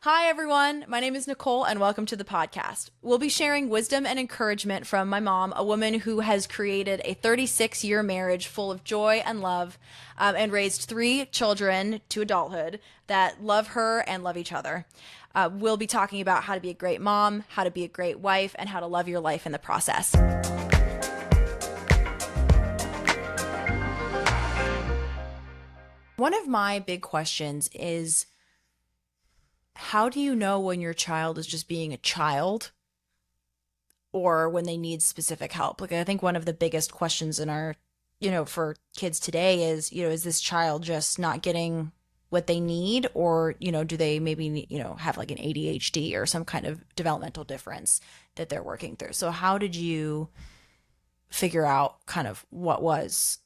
Hi, everyone. My name is Nicole, and welcome to the podcast. We'll be sharing wisdom and encouragement from my mom, a woman who has created a 36-year marriage full of joy and love, and raised 3 children to adulthood that love her and love each other. We'll be talking about how to be a great mom, how to be a great wife, and how to love your life in the process. One of my big questions is, how do you know when your child is just being a child or when they need specific help? Like, I think one of the biggest questions in our, for kids today is, is this child just not getting what they need, or, do they maybe, have like an ADHD or some kind of developmental difference that they're working through? So how did you figure out kind of what was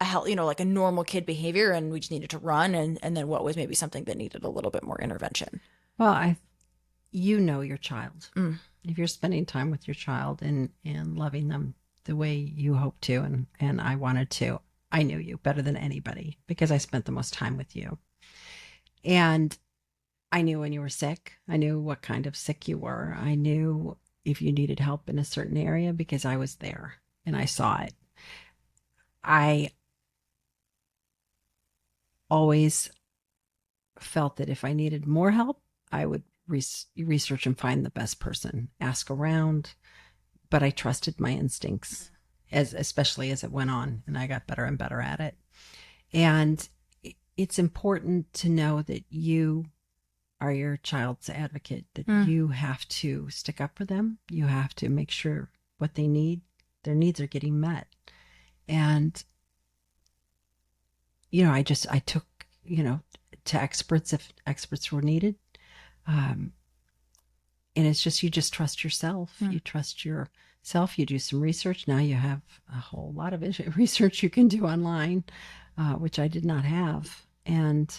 a health, like a normal kid behavior and we just needed to run, and then what was maybe something that needed a little bit more intervention? Well, you know your child. If you're spending time with your child and loving them the way you hope to, and I wanted to, I knew you better than anybody because I spent the most time with you. And I knew when you were sick. I knew what kind of sick you were. I knew if you needed help in a certain area because I was there and I saw it. I always felt that if I needed more help, I would research and find the best person, ask around, but I trusted my instincts, especially as it went on, and I got better and better at it. And it's important to know that you are your child's advocate, that you have to stick up for them. You have to make sure what they need, their needs are getting met. And, I took, to experts if experts were needed. And it's just, you just trust yourself. You trust yourself. You do some research. Now you have a whole lot of research you can do online, which I did not have. And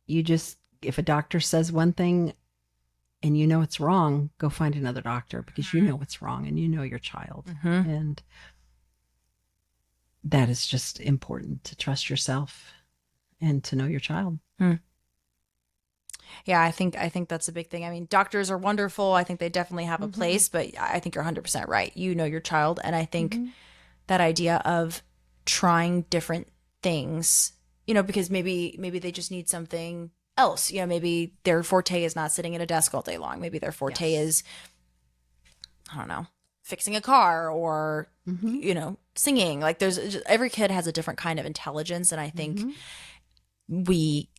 you just, if a doctor says one thing and it's wrong, go find another doctor because you know what's wrong and you know your child. And that is just important, to trust yourself and to know your child. Yeah, I think that's a big thing. I mean, doctors are wonderful. I think they definitely have a place, but I think you're 100% right. You know your child. And I think that idea of trying different things, because maybe they just need something else. Maybe their forte is not sitting at a desk all day long. Maybe their forte is, I don't know, fixing a car or, singing. Like, every kid has a different kind of intelligence. And I think we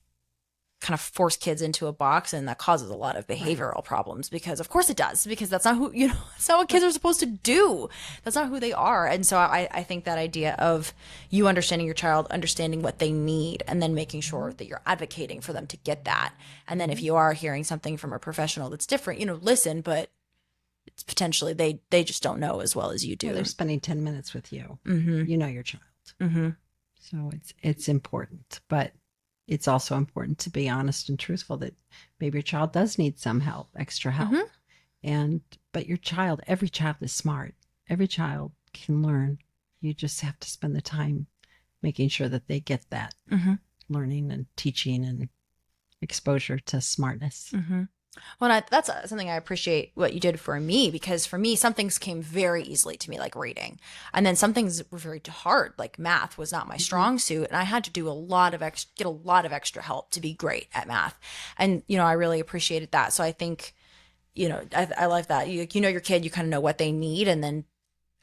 kind of force kids into a box, and that causes a lot of behavioral problems, because of course it does, because that's not who, that's not what kids are supposed to do. That's not who they are. And so I think that idea of you understanding your child, understanding what they need, and then making sure that you're advocating for them to get that. And then if you are hearing something from a professional that's different, listen, but it's potentially they just don't know as well as you do. Well, they're spending 10 minutes with you. You know your child. So it's important, but it's also important to be honest and truthful that maybe your child does need some help, extra help. But your child, every child is smart. Every child can learn. You just have to spend the time making sure that they get that learning and teaching and exposure to smartness. Well, that's something I appreciate what you did for me, because for me, some things came very easily to me, like reading. And then some things were very hard, like math was not my strong suit. And I had to do get a lot of extra help to be great at math. And, I really appreciated that. So I think, I like that. You know your kid, you kind of know what they need, and then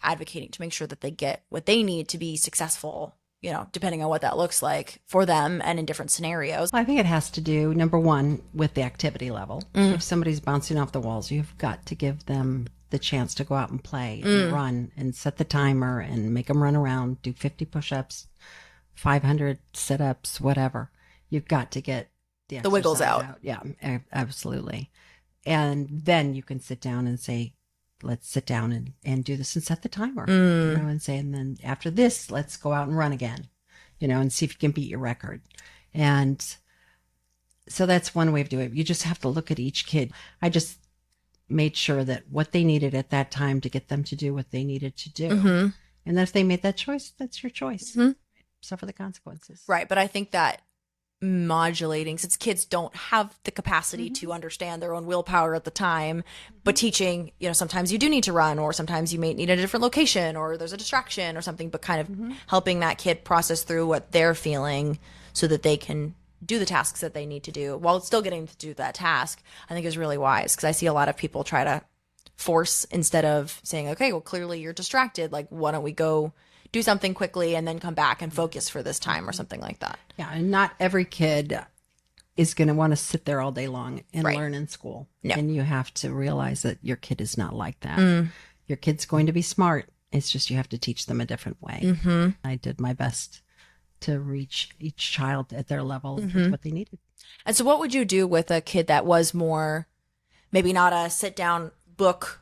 advocating to make sure that they get what they need to be successful, depending on what that looks like for them and in different scenarios. I think it has to do, number one, with the activity level. If somebody's bouncing off the walls, you've got to give them the chance to go out and play and run and set the timer and make them run around, do 50 push-ups, 500 sit-ups, whatever. You've got to get the wiggles out. Yeah, absolutely. And then you can sit down and say, let's sit down and do this and set the timer, and say, and then after this, let's go out and run again, and see if you can beat your record. And so that's one way of doing it. You just have to look at each kid. I just made sure that what they needed at that time to get them to do what they needed to do. And if they made that choice, that's your choice. Suffer the consequences. Right. But I think that modulating, since kids don't have the capacity to understand their own willpower at the time, but teaching, sometimes you do need to run, or sometimes you may need a different location, or there's a distraction or something, but kind of helping that kid process through what they're feeling so that they can do the tasks that they need to do while still getting to do that task, I think is really wise. Because I see a lot of people try to force instead of saying, okay, well, clearly you're distracted. Like, why don't we go do something quickly and then come back and focus for this time or something like that. Yeah. And not every kid is going to want to sit there all day long and learn in school. No. And you have to realize that your kid is not like that. Your kid's going to be smart. It's just you have to teach them a different way. I did my best to reach each child at their level with what they needed. And so what would you do with a kid that was more, maybe not a sit down book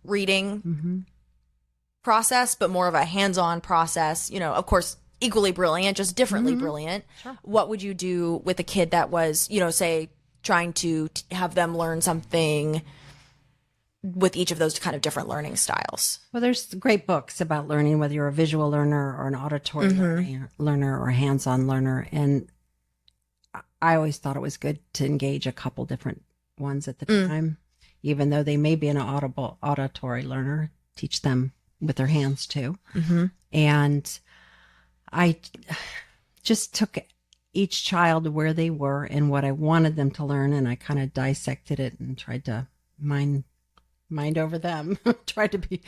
reading process, but more of a hands-on process, of course, equally brilliant, just differently brilliant. Sure. What would you do with a kid that was, say, trying to have them learn something with each of those kind of different learning styles? Well, there's great books about learning, whether you're a visual learner or an auditory learner or a hands-on learner. And I always thought it was good to engage a couple different ones at the time, even though they may be an auditory learner, teach them with their hands too. And I just took each child where they were and what I wanted them to learn, and I kind of dissected it and tried to mind over them, try to be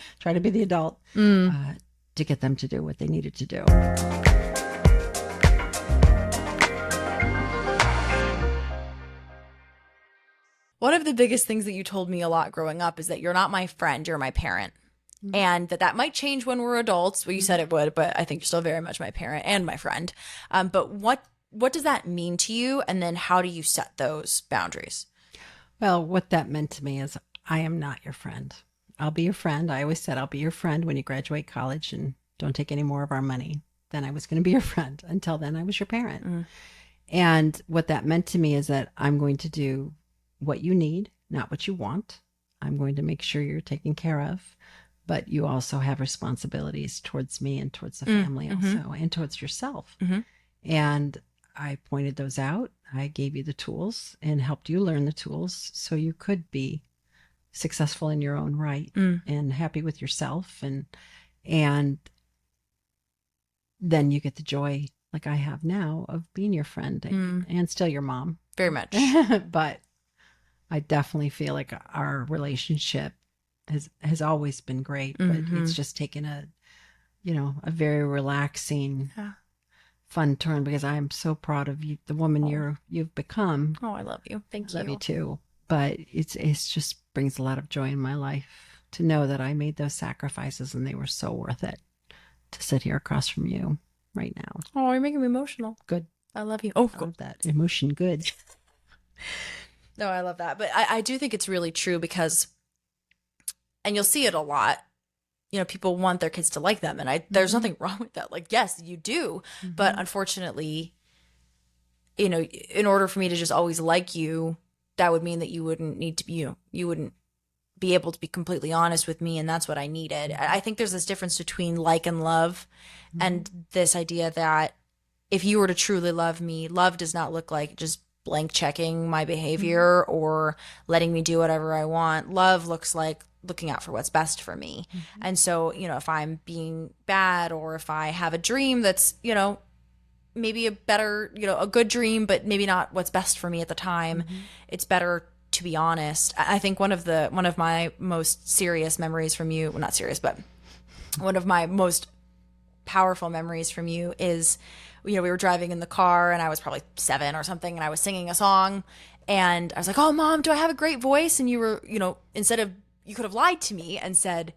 the adult to get them to do what they needed to do. One of the biggest things that you told me a lot growing up is that you're not my friend, you're my parent. And that might change when we're adults. Well, you said it would, but I think you're still very much my parent and my friend. But what does that mean to you? And then how do you set those boundaries? Well, what that meant to me is I am not your friend. I'll be your friend. I always said I'll be your friend when you graduate college and don't take any more of our money. Then I was going to be your friend. Until then, I was your parent. And what that meant to me is that I'm going to do what you need, not what you want. I'm going to make sure you're taken care of. But you also have responsibilities towards me and towards the family also, and towards yourself. And I pointed those out. I gave you the tools and helped you learn the tools so you could be successful in your own right and happy with yourself. And then you get the joy, like I have now, of being your friend and still your mom. Very much. But I definitely feel like our relationship has always been great, but it's just taken a very relaxing, fun turn, because I am so proud of you, the woman you've become. Oh, I love you. Thank you. Love you too. But it's just brings a lot of joy in my life to know that I made those sacrifices and they were so worth it to sit here across from you right now. Oh, you're making me emotional. Good. I love you. Oh, I love that emotion. Good. No, I love that. But I do think it's really true because, and you'll see it a lot, people want their kids to like them. And there's nothing wrong with that. Like, yes, you do. But unfortunately, in order for me to just always like you, that would mean that you wouldn't need to be, you wouldn't be able to be completely honest with me. And that's what I needed. I think there's this difference between like and love, and this idea that if you were to truly love me, love does not look like just blank checking my behavior or letting me do whatever I want. Love looks like looking out for what's best for me. And so, if I'm being bad, or if I have a dream that's, maybe a better, a good dream, but maybe not what's best for me at the time, it's better to be honest. I think one of my most serious memories from you, well, not serious, but one of my most powerful memories from you is, we were driving in the car and I was probably 7 or something, and I was singing a song and I was like, oh, Mom, do I have a great voice? And you were, instead of, you could have lied to me and said,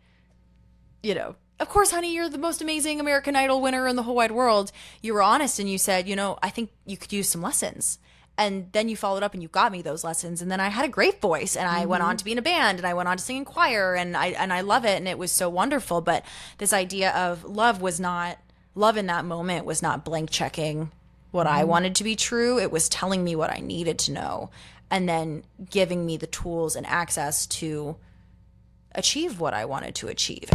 of course, honey, you're the most amazing American Idol winner in the whole wide world. You were honest and you said, I think you could use some lessons. And then you followed up and you got me those lessons. And then I had a great voice, and I went on to be in a band, and I went on to sing in choir, and I love it. And it was so wonderful. But this idea of love in that moment was not blank checking what I wanted to be true. It was telling me what I needed to know, and then giving me the tools and access to achieve what I wanted to achieve.